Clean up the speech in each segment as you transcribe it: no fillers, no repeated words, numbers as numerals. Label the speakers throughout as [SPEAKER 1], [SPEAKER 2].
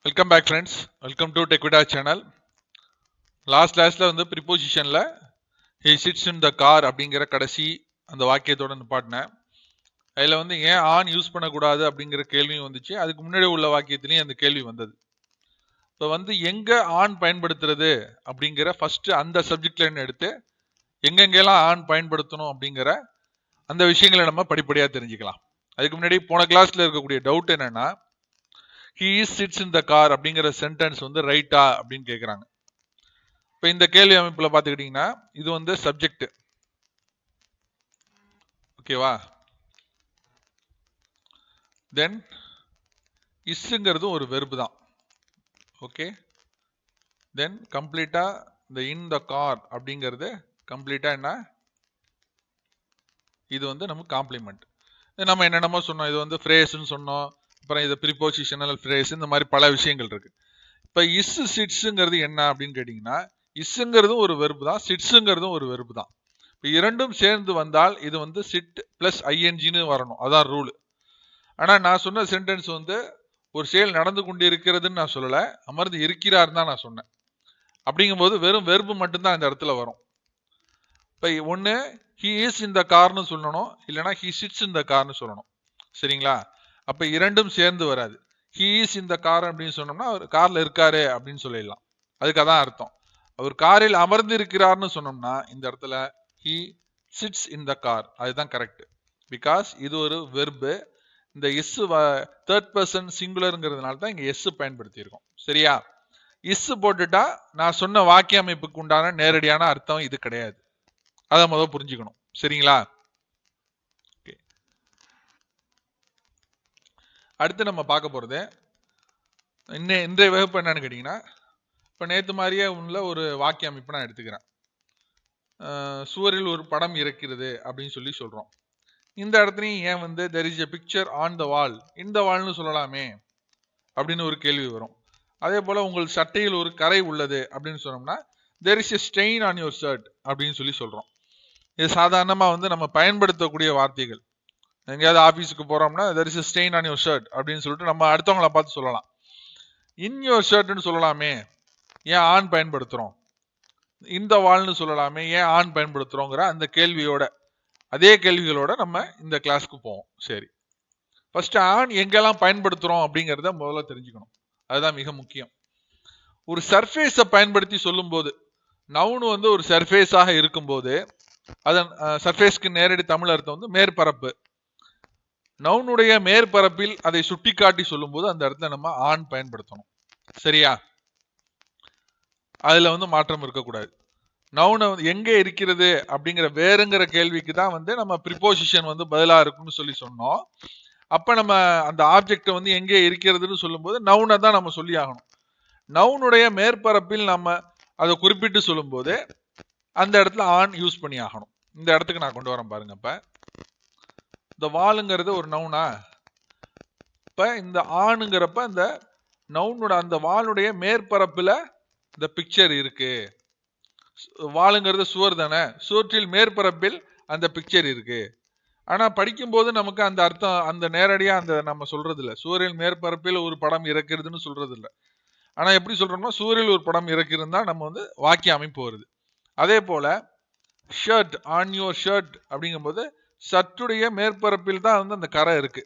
[SPEAKER 1] Welcome back friends. Welcome to டெக்விடா channel. Last கிளாஸில் வந்து ப்ரிப்போசிஷனில் he sits in the car அப்படிங்கிற கடைசி அந்த வாக்கியத்தோட நிப்பாட்டினேன். அதில் வந்து ஏன் ஆன் யூஸ் பண்ணக்கூடாது அப்படிங்கிற கேள்வியும் வந்துச்சு. அதுக்கு முன்னாடி உள்ள வாக்கியத்துலேயும் அந்த கேள்வி வந்தது. இப்போ வந்து எங்கே ஆன் பயன்படுத்துறது அப்படிங்கிற ஃபர்ஸ்ட் அந்த சப்ஜெக்ட் லைன் எடுத்து எங்கெங்கெல்லாம் ஆன் பயன்படுத்தணும் அப்படிங்கிற அந்த விஷயங்களை நம்ம படிப்படியாக தெரிஞ்சுக்கலாம். அதுக்கு முன்னாடி போன கிளாஸில் இருக்கக்கூடிய டவுட் என்னன்னா, he sits in the car அப்படிங்கிற சென்டென்ஸ் வந்து ரைட்டா அப்படின்னு கேட்குறாங்க. இப்போ இந்த கேள்வி அமைப்பில் பார்த்துக்கிட்டிங்கன்னா இது வந்து சப்ஜெக்ட், ஓகேவா? தென் இஸ்ங்கிறது ஒரு வெர்பு தான், ஓகே. தென் கம்ப்ளீட்டாக இந்த இன் த கார் அப்படிங்கிறது கம்ப்ளீட்டாக என்ன, இது வந்து நமக்கு காம்ப்ளிமெண்ட். நம்ம என்னென்னமோ சொன்னோம், இது வந்து ஃப்ரேஸ்ன்னு சொன்னோம், அப்புறம் இது ப்ரிப்போசிஷனல் ஃப்ரேஸ், இந்த மாதிரி பல விஷயங்கள் இருக்கு. இப்போ இஸ் சிட்ஸுங்கிறது என்ன அப்படின்னு கேட்டிங்கன்னா, இஸ்ங்கிறதும் ஒரு வெர்பு தான், சிட்ஸுங்கிறதும் ஒரு வெர்பு தான். இப்போ இரண்டும் சேர்ந்து வந்தால் இது வந்து சிட் பிளஸ் ஐஎன்ஜின்னு வரணும், அதான் ரூல். ஆனால் நான் சொன்ன சென்டென்ஸ் வந்து ஒரு செயல் நடந்து கொண்டு இருக்கிறதுன்னு நான் சொல்லலை, அமர்ந்து இருக்கிறார் தான் நான் சொன்னேன். அப்படிங்கும்போது வெறும் வெர்பு மட்டும்தான் இந்த இடத்துல வரும். இப்போ ஒன்று ஹி இஸ் இந்த கார்னு சொல்லணும், இல்லைனா ஹி சிட்ஸ் இந்த கார்னு சொல்லணும், சரிங்களா? அப்போ இரண்டும் சேர்ந்து வராது. ஹி இஸ் இந்த கார் அப்படின்னு சொன்னோம்னா அவர் காரில் இருக்காரு அப்படின்னு சொல்லிடலாம், அதுக்கு அதான் அர்த்தம். அவர் காரில் அமர்ந்து இருக்கிறார்னு சொன்னோம்னா இந்த இடத்துல he sits in the car, அதுதான் கரெக்ட். பிகாஸ் இது ஒரு வெர்பு. இந்த எஸ் தேர்ட் பர்சன் சிங்குலருங்கிறதுனால தான் இங்க எஸ் பயன்படுத்தியிருக்கோம், சரியா? இஸ் போட்டுட்டா நான் சொன்ன வாக்கிய அமைப்புக்கு உண்டான நேரடியான அர்த்தம் இது கிடையாது, அதை முதல்ல புரிஞ்சுக்கணும், சரிங்களா? அடுத்து நம்ம பார்க்க போறது இன்றைய வகுப்பு என்னன்னு கேட்டீங்கன்னா, இப்போ நேற்று மாதிரியே உள்ள ஒரு வாக்கிய அமைப்பு நான் எடுத்துக்கிறேன். சுவரில் ஒரு படம் இருக்கிறது அப்படின்னு சொல்லி சொல்றோம். இந்த இடத்துலையும் ஏன் வந்து there is a picture on the wall, இந்த வால்னு சொல்லலாமே அப்படின்னு ஒரு கேள்வி வரும். அதே போல உங்கள் சட்டையில் ஒரு கரை உள்ளது அப்படின்னு சொன்னோம்னா there is a stain on your shirt அப்படின்னு சொல்லி சொல்றோம். இது சாதாரணமாக வந்து நம்ம பயன்படுத்தக்கூடிய வார்த்தைகள். எங்கேயாவது ஆஃபீஸுக்கு போறோம்னா there is a stain on your shirt அப்படின்னு சொல்லிட்டு நம்ம அடுத்தவங்களை பார்த்து சொல்லலாம். இன் யோர் ஷர்ட்னு சொல்லலாமே, ஏன் ஆன் பயன்படுத்துறோம்? இந்த வால்னு சொல்லலாமே, ஏன் ஆன் பயன்படுத்துறோங்கிற அந்த கேள்வியோட, அதே கேள்விகளோட நம்ம இந்த கிளாஸ்க்கு போவோம். சரி, ஃபர்ஸ்ட் ஆன் எங்கெல்லாம் பயன்படுத்துறோம் அப்படிங்கிறத முதல்ல தெரிஞ்சுக்கணும், அதுதான் மிக முக்கியம். ஒரு சர்ஃபேஸை பயன்படுத்தி சொல்லும் போது, நவுன் வந்து ஒரு சர்ஃபேஸாக இருக்கும்போது அதன் சர்ஃபேஸ்க்கு நேரடி தமிழ் அர்த்தம் வந்து மேற்பரப்பு. நவுனுடைய மேற்பரப்பில் அதை சுட்டிக்காட்டி சொல்லும் போது அந்த இடத்துல நம்ம ஆன் பயன்படுத்தணும், சரியா? அதுல வந்து மாற்றம் இருக்கக்கூடாது. நவுன் எங்க இருக்கிறது அப்படிங்கிற வேறுங்கிற கேள்விக்கு தான் வந்து நம்ம ப்ரிப்போசிஷன் வந்து பதிலா இருக்குன்னு சொல்லி சொன்னோம். அப்ப நம்ம அந்த ஆப்ஜெக்ட் வந்து எங்கே இருக்கிறதுன்னு சொல்லும்போது நவுனை தான் நம்ம சொல்லி ஆகணும். நவுனுடைய மேற்பரப்பில் நம்ம அதை குறிப்பிட்டு சொல்லும்போது அந்த இடத்துல ஆன் யூஸ் பண்ணி ஆகணும். இந்த இடத்துக்கு நான் கொண்டு வரேன் பாருங்க. இப்ப இந்த வாளுங்கிறது ஒரு நவுனா, இப்ப இந்த ஆணுங்கிறப்ப இந்த நவுனோட அந்த வாளுடைய மேற்பரப்புல இந்த பிக்சர் இருக்கு. வாளுங்கிறது சுவர் தானே, சுவற்றில் மேற்பரப்பில் அந்த பிக்சர் இருக்கு. ஆனா படிக்கும்போது நமக்கு அந்த அர்த்தம் அந்த நேரடியா அந்த நம்ம சொல்றது இல்லை. சுவரில் மேற்பரப்பில் ஒரு படம் இருக்கிறதுன்னு சொல்றது இல்லை. ஆனா எப்படி சொல்றோம்னா சூரியல் ஒரு படம் இறக்கிருந்தா நம்ம வந்து வாக்கிய அமைப்பு வருது. அதே போல ஷர்ட், ஆன் யுவர் ஷர்ட் அப்படிங்கும்போது சட்டுடைய மேற்பரப்பில் தான் வந்து அந்த கரை இருக்கு.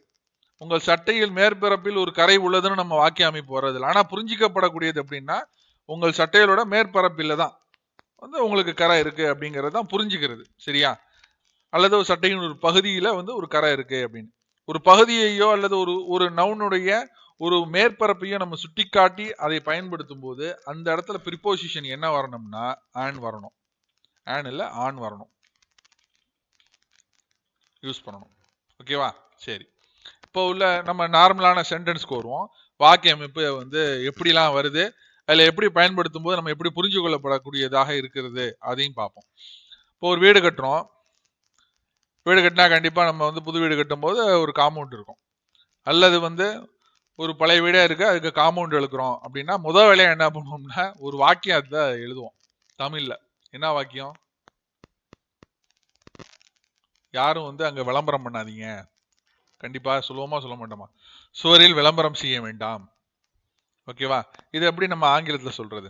[SPEAKER 1] உங்கள் சட்டையில் மேற்பரப்பில் ஒரு கரை உள்ளதுன்னு நம்ம வாக்கிய அமைப்பு வர்றதில்லை. ஆனா புரிஞ்சிக்கப்படக்கூடியது அப்படின்னா உங்கள் சட்டைகளோட மேற்பரப்பில் தான் வந்து உங்களுக்கு கரை இருக்கு அப்படிங்கிறது தான் புரிஞ்சுக்கிறது, சரியா? அல்லது ஒரு சட்டையின் ஒரு பகுதியில வந்து ஒரு கரை இருக்கு அப்படின்னு ஒரு பகுதியையோ அல்லது ஒரு நவுனுடைய ஒரு மேற்பரப்பையோ நம்ம சுட்டிக்காட்டி அதை பயன்படுத்தும் போது அந்த இடத்துல ப்ரிப்போசிஷன் என்ன வரணும்னா ஆன் வரணும். ஆன் இல்ல ஆன் வரணும், யூஸ் பண்ணணும், ஓகேவா? சரி, இப்போ உள்ள நம்ம நார்மலான சென்டென்ஸ்க்கு வருவோம். வாக்கிய அமைப்பு வந்து எப்படிலாம் வருது, அதில் எப்படி பயன்படுத்தும் போது நம்ம எப்படி புரிஞ்சு கொள்ளப்படக்கூடியதாக இருக்கிறது அதையும் பார்ப்போம். இப்போ ஒரு வீடு கட்டுறோம். வீடு கட்டினா கண்டிப்பாக நம்ம வந்து புது வீடு கட்டும் போது ஒரு காம்பவுண்ட் இருக்கும், அல்லது வந்து ஒரு பழைய வீடே இருக்கு அதுக்கு காம்பவுண்ட் எழுக்கிறோம் அப்படின்னா முதல் வேலையா என்ன பண்ணுவோம்னா ஒரு வாக்கியத்தை எழுதுவோம் தமிழ்ல. என்ன வாக்கியம்? யாரும் வந்து அங்க விளம்பரம் பண்ணாதீங்க, கண்டிப்பா சொல்லுவோமா சொல்ல மாட்டோமா? சுவரில் விளம்பரம் செய்ய வேண்டாம், ஓகேவா? இது எப்படி நம்ம ஆங்கிலத்தில் சொல்றது?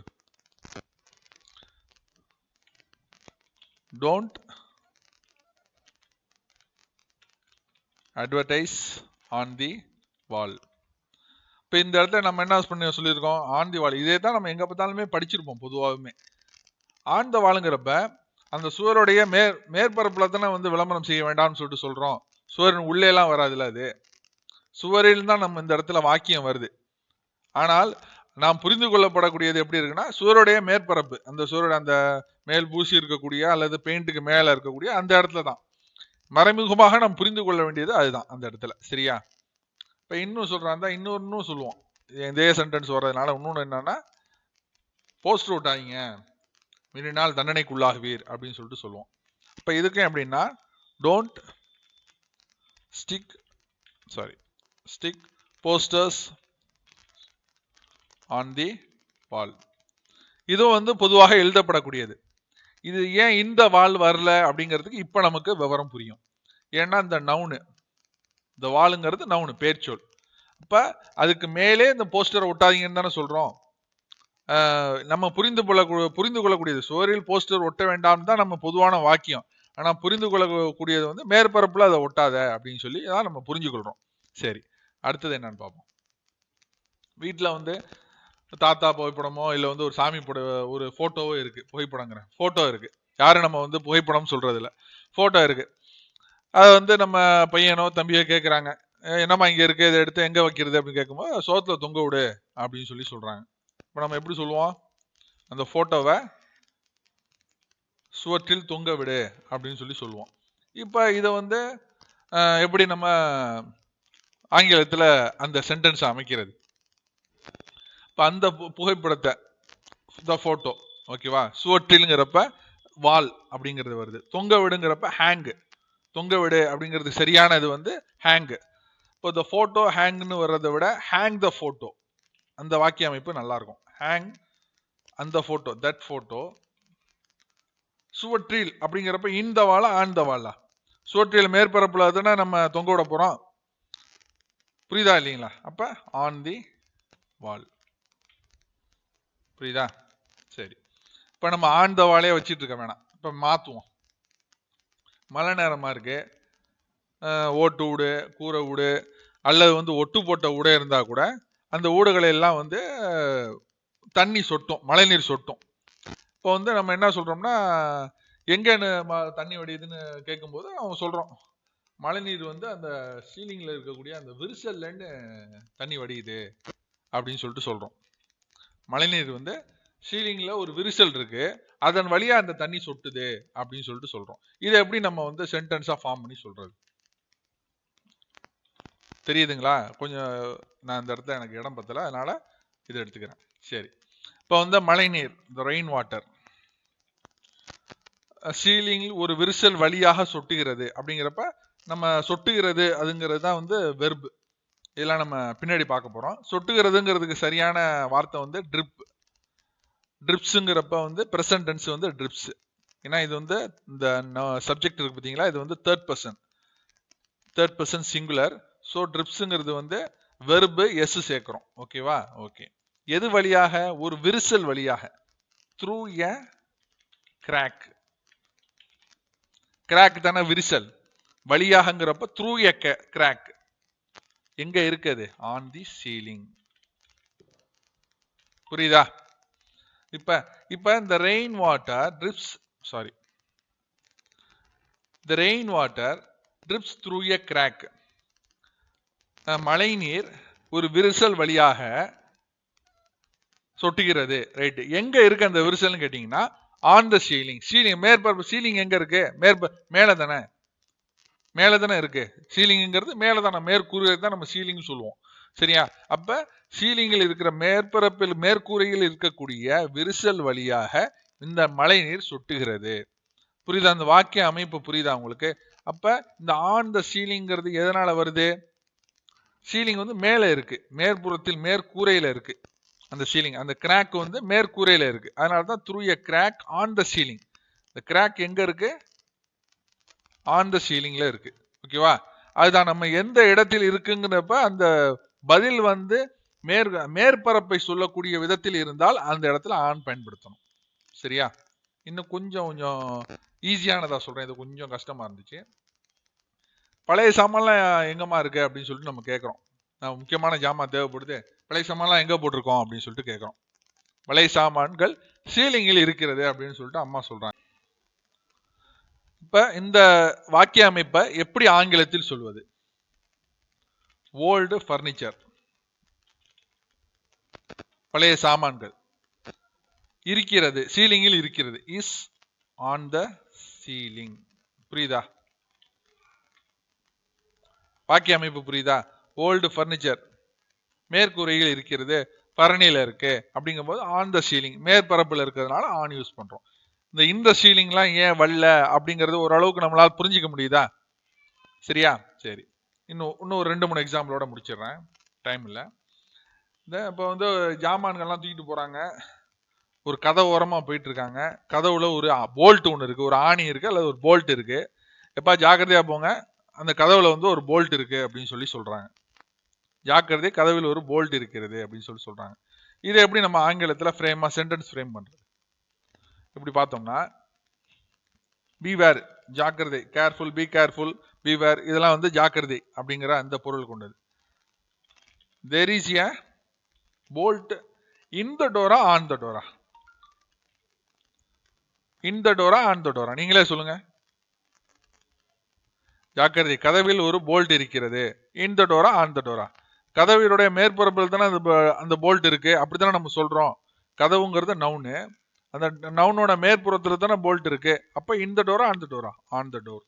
[SPEAKER 1] டோன்ட் அட்வர்டைஸ் ஆன் தி வால். இப்போ இந்த இடத்துல நம்ம என்ன பண்ணி சொல்லியிருக்கோம்? ஆன் தி வால். இதே தான் நம்ம எங்கே பார்த்தாலுமே படிச்சிருப்போம் பொதுவாகவுமே. ஆன் த வாலுங்கிறப்ப அந்த சுவருடைய மேற்பரப்பில் தானே வந்து விளம்பரம் செய்ய வேண்டாம்னு சொல்லிட்டு சொல்கிறோம். சுவரின் உள்ளே எல்லாம் வராதுல்ல, அது சுவரில் தான் நம்ம இந்த இடத்துல வாக்கியம் வருது. ஆனால் நாம் புரிந்து கொள்ளப்படக்கூடியது எப்படி இருக்குன்னா, சுவருடைய மேற்பரப்பு, அந்த சுவருடைய அந்த மேல் பூசி இருக்கக்கூடிய அல்லது பெயிண்ட்டுக்கு மேல இருக்கக்கூடிய அந்த இடத்துல தான் மறைமுகமாக நாம் புரிந்து கொள்ள வேண்டியது அதுதான் அந்த இடத்துல. சரியா? இப்ப இன்னும் சொல்றாங்க, இன்னும் சொல்லுவோம். இதே சென்டென்ஸ் வர்றதுனால இன்னொன்னு என்னன்னா, போஸ்டர் விட்டாதீங்க, மீறினால் தண்டனைக்குள்ளாகுவீர் அப்படின்னு சொல்லிட்டு சொல்லுவோம். இப்ப இதுக்கும் எப்படின்னா, don't stick posters on the wall. இதுவும் வந்து பொதுவாக எழுதப்படக்கூடியது. இது ஏன் இந்த வால் வரல அப்படிங்கிறதுக்கு இப்ப நமக்கு விவரம் புரியும். ஏன்னா இந்த நவுனு, இந்த வாலுங்கிறது நவுனு, பேர்ச்சொல். அப்ப அதுக்கு மேலே இந்த போஸ்டரை ஒட்டாதீங்கன்னு தானே சொல்றோம். நம்ம புரிந்து கொள்ளக்கூடியது, சுவரில் போஸ்டர் ஒட்ட வேண்டாம் தான் நம்ம பொதுவான வாக்கியம். ஆனா புரிந்து கொள்ளக்கூடியது வந்து மேற்பரப்புல அதை ஒட்டாத அப்படின்னு சொல்லி தான் நம்ம புரிஞ்சுக்கொள்றோம். சரி, அடுத்தது என்னன்னு பார்ப்போம். வீட்டில் வந்து தாத்தா புகைப்படமோ இல்லை வந்து ஒரு சாமி ஒரு போட்டோவோ இருக்கு, புகைப்படங்கிறேன், போட்டோ இருக்கு. யாரும் நம்ம வந்து புகைப்படம் சொல்றது இல்லை, போட்டோ இருக்கு. அதை வந்து நம்ம பையனோ தம்பியோ கேட்குறாங்க, என்னம்மா இங்கே இருக்கு, இதை எடுத்து எங்கே வைக்கிறது அப்படின்னு கேட்கும்போது சோத்துல தொங்க விடு அப்படின்னு சொல்லி சொல்றாங்க. இப்போ நம்ம எப்படி சொல்லுவோம்? அந்த போட்டோவை சுவற்றில் தொங்க விடு அப்படின்னு சொல்லி சொல்லுவோம். இப்போ இதை வந்து எப்படி நம்ம ஆங்கிலத்தில் அந்த சென்டென்ஸ் அமைக்கிறது? இப்போ அந்த புகைப்படத்தை, த போட்டோ, ஓகேவா, சுவற்றில்ங்கிறப்ப வால் அப்படிங்கிறது வருது, தொங்க விடுங்கிறப்ப ஹேங்கு, தொங்க விடு அப்படிங்கிறது சரியான இது வந்து ஹேங்கு. இப்போ த போட்டோ ஹேங்னு வர்றதை விட ஹேங் த போட்டோ, அந்த வாக்கிய அமைப்பு நல்லா இருக்கும். ஹேங் அந்த போட்டோ, தட் போட்டோ. சுவற்றில் அப்படிங்கிறப்ப இந்த வாழா ஆன் த வாலா? சுவற்றில் மேற்பரப்புல தானே நம்ம தொங்க விட போறோம், புரியுதா இல்லைங்களா? அப்ப ஆன் தி வால், புரியுதா? சரி, இப்ப நம்ம ஆன் த வாலே வச்சிட்டு இருக்க வேணாம், இப்ப மாத்துவோம். மழை நேரமா இருக்கு, ஓட்டு வீடு, கூரை வீடு அல்லது வந்து ஒட்டு போட்ட வீடு இருந்தா கூட அந்த வீடுகளை எல்லாம் வந்து தண்ணி சொட்டும், மழை நீர் சொட்டும். இப்போ வந்து நம்ம என்ன சொல்றோம்னா, எங்கன்னு தண்ணி வடியுதுன்னு கேட்கும்போது அவங்க சொல்றோம், மழை நீர் வந்து அந்த சீலிங்ல இருக்கக்கூடிய அந்த விரிசல்லேருந்து தண்ணி வடியுது அப்படின்னு சொல்லிட்டு சொல்றோம். மழைநீர் வந்து சீலிங்ல ஒரு விரிசல் இருக்கு, அதன் வழியா அந்த தண்ணி சொட்டுது அப்படின்னு சொல்லிட்டு சொல்றோம். இதை எப்படி நம்ம வந்து சென்டென்ஸா ஃபார்ம் பண்ணி சொல்றது? தெரியுதுங்களா? கொஞ்சம் நான் இந்த இடத்துல எனக்கு இடம் பத்தல, அதனால இதை எடுத்துக்கிறேன். சரி, இப்போ வந்து மழை நீர், இந்த ரெயின் வாட்டர் சீலிங் ஒரு விரிசல் வழியாக சொட்டுகிறது அப்படிங்கிறப்ப நம்ம சொட்டுகிறது அதுங்கிறது தான் வந்து வெர்பு. இதெல்லாம் நம்ம பின்னாடி பார்க்க போறோம். சொட்டுகிறதுங்கிறதுக்கு சரியான வார்த்தை வந்து ட்ரிப். ட்ரிப்ஸுங்கிறப்ப வந்து பிரசன்ட் டென்ஸ் வந்து ட்ரிப்ஸ். ஏன்னா இது வந்து இந்த சப்ஜெக்ட் இருக்கு பார்த்தீங்களா, இது வந்து தேர்ட் பர்சன் சிங்குலர். ஸோ ட்ரிப்ஸுங்கிறது வந்து வெர்பு எஸ் சேர்க்கிறோம். ஓகேவா? ஓகே. எது வழியாக? ஒரு விரிசல் வழியாக, த்ரூ எ கிராக். கிராக் தானே விரிசல், வழியாகங்கிறப்ப த்ரூ எ கிராக். எங்க இருக்குது? On the ceiling. புரியுதா? இப்ப இந்த rain water drips, sorry, the rain water drips through a crack. மழை நீர் ஒரு விரிசல் வழியாக சொட்டுகிறது. ரைட், எங்க இருக்கு அந்த விரிசல்னு கேட்டீங்கன்னா ஆன் த சீலிங். சீலிங் மேற்பரப்பு, சீலிங் எங்க இருக்கு? மேல தானே இருக்கு. சீலிங்கிறது மேல தானே, மேற்கூரை தான் நம்ம சீலிங் சொல்லுவோம். சரியா? அப்ப சீலிங்கில் இருக்கிற மேற்பரப்பில் மேற்கூரையில் இருக்கக்கூடிய விரிசல் வழியாக இந்த மழை நீர் சொட்டுகிறது. புரியுதா? அந்த வாக்கிய அமைப்பு புரியுதா உங்களுக்கு? அப்ப இந்த ஆன் த சீலிங்கிறது எதனால வருது? சீலிங் வந்து மேல இருக்கு, மேற்புறத்தில் மேற்கூரையில இருக்கு அந்த சீலிங். அந்த கிராக் வந்து மேற்கூரையில இருக்கு, அதனாலதான் through a crack on the ceiling. இந்த கிராக் எங்க இருக்கு? ஆன் த சீலிங்ல இருக்கு. ஓகேவா? அதுதான் நம்ம எந்த இடத்தில் இருக்குங்கிறப்ப அந்த பதில் வந்து மேற்பரப்பை சொல்லக்கூடிய விதத்தில் இருந்தால் அந்த இடத்துல ஆன் பயன்படுத்தணும். சரியா? இன்னும் கொஞ்சம் ஈஸியானதா சொல்றேன். இது கொஞ்சம் கஷ்டமா இருந்துச்சு. பழைய சாமான்லாம் எங்கம்மா இருக்கு அப்படின்னு சொல்லிட்டு நம்ம கேட்குறோம். முக்கியமான ஜாமான் தேவைப்படுது, பழைய சாமான்லாம் எங்க போட்டிருக்கோம் அப்படின்னு சொல்லிட்டு கேட்குறோம். பழைய சாமான்கள் சீலிங்கில் இருக்கிறது அப்படின்னு சொல்லிட்டு அம்மா சொல்றாங்க. இப்ப இந்த வாக்கிய அமைப்பை எப்படி ஆங்கிலத்தில் சொல்வது? ஓல்டு பர்னிச்சர், பழைய சாமான்கள் இருக்கிறது, சீலிங்கில் இருக்கிறது. Is on the ceiling. புரியுதா? வாக்கிய அமைப்பு புரியுதா? ஓல்டு பர்னிச்சர் மேற்கூரையில் இருக்கிறது, பரணியில இருக்கு அப்படிங்கும் போது ஆன் த சீலிங், மேற்பரப்புல இருக்கிறதுனால ஆன் யூஸ் பண்றோம். இந்த சீலிங்லாம் ஏன் வரல அப்படிங்கிறது ஓரளவுக்கு நம்மளால புரிஞ்சிக்க முடியுதா? சரியா? சரி, இன்னும் ஒரு 2-3 எக்ஸாம்பிளோட முடிச்சிடுறேன், டைம் இல்லை. இப்போ வந்து ஜாமான்கள்லாம் தூக்கிட்டு போறாங்க, ஒரு கதவு ஓரமா போயிட்டு இருக்காங்க. கதவுல ஒரு போல்ட் ஒன்று இருக்கு, ஒரு ஆணி இருக்கு அல்லது ஒரு போல்ட் இருக்கு. எப்பா ஜாக்கிரதையா போங்க, அந்த கதவுல வந்து ஒரு போல்ட் இருக்கு அப்படின்னு சொல்லி சொல்றாங்க. ஜாக்கிரதை, கதவில் ஒரு போல்ட் இருக்கிறது அப்படின்னு சொல்லி சொல்றாங்க. இதை எப்படி நம்ம ஆங்கிலத்தில் ஃப்ரேமா சென்டென்ஸ் ஃப்ரேம் பண்றது? இப்படி பார்த்தோம்னா, பீவேர் ஜாக்கிரதை, கேர்ஃபுல், பி கேர்ஃபுல், பீவேர், இதெல்லாம் வந்து ஜாக்கிரதை அப்படிங்கிற அந்த பொருள் கொண்டது. There is a bolt in the டோரா ஆன் த டோரா? இன் த டோரா ஆன் த டோரா? நீங்களே சொல்லுங்க. ஜாக்கிரதை, கதவில் ஒரு போல்ட் இருக்கிறது. இன் த டோரா ஆன் த டோரா? கதவினுடைய மேற்பரப்பில் தானே அந்த போல்ட் இருக்கு, அப்படித்தானே நம்ம சொல்றோம். கதவுங்கிறது நவுனு, அந்த நவுனோட மேற்புறத்துல தானே போல்ட் இருக்கு. அப்ப இந்த டோரா ஆன் த டோரா? On the door.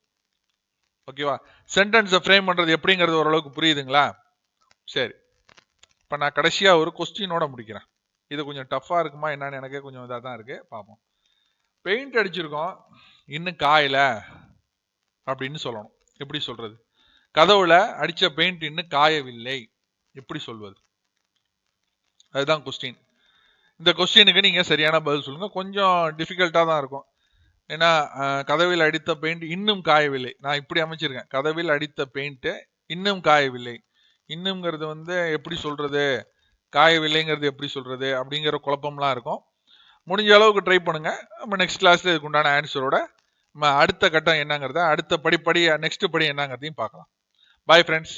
[SPEAKER 1] ஓகேவா? சென்டென்ஸை ஃப்ரேம் பண்றது எப்படிங்கிறது ஓரளவுக்கு புரியுதுங்களா? சரி, இப்ப நான் கடைசியா ஒரு கொஸ்டினோட முடிக்கிறேன். இது கொஞ்சம் டஃபா இருக்குமா என்னன்னு எனக்கே கொஞ்சம் இதாக தான் இருக்கு, பார்ப்போம். பெயிண்ட் அடிச்சிருக்கோம், இன்னும் காயல அப்படின்னு சொல்லணும். எப்படி சொல்றது? கதவுல அடிச்ச பெயிண்ட் இன்னும் காயவில்லை, எப்படி சொல்வது? அதுதான் கொஸ்டின். இந்த கொஸ்டினுக்கு நீங்க சரியான பதில் சொல்லுங்க. கொஞ்சம் டிஃபிகல்ட்டா தான் இருக்கும். ஏன்னா கதவில் அடித்த பெயிண்ட் இன்னும் காயவில்லை, நான் இப்படி அமைச்சிருக்கேன். கதவில் அடித்த பெயிண்ட் இன்னும் காயவில்லை. இன்னும்ங்கிறது வந்து எப்படி சொல்றது, காயவில்லைங்கிறது எப்படி சொல்றது அப்படிங்கிற குழப்பம்லாம் இருக்கும். முடிஞ்ச அளவுக்கு ட்ரை பண்ணுங்க. நம்ம நெக்ஸ்ட் கிளாஸ்ல இதுக்கு உண்டான ஆன்சரோட நம்ம அடுத்த கட்டம் என்னங்கிறத, அடுத்த நெக்ஸ்ட் படி என்னங்கிறதையும் பார்க்கலாம். Bye friends.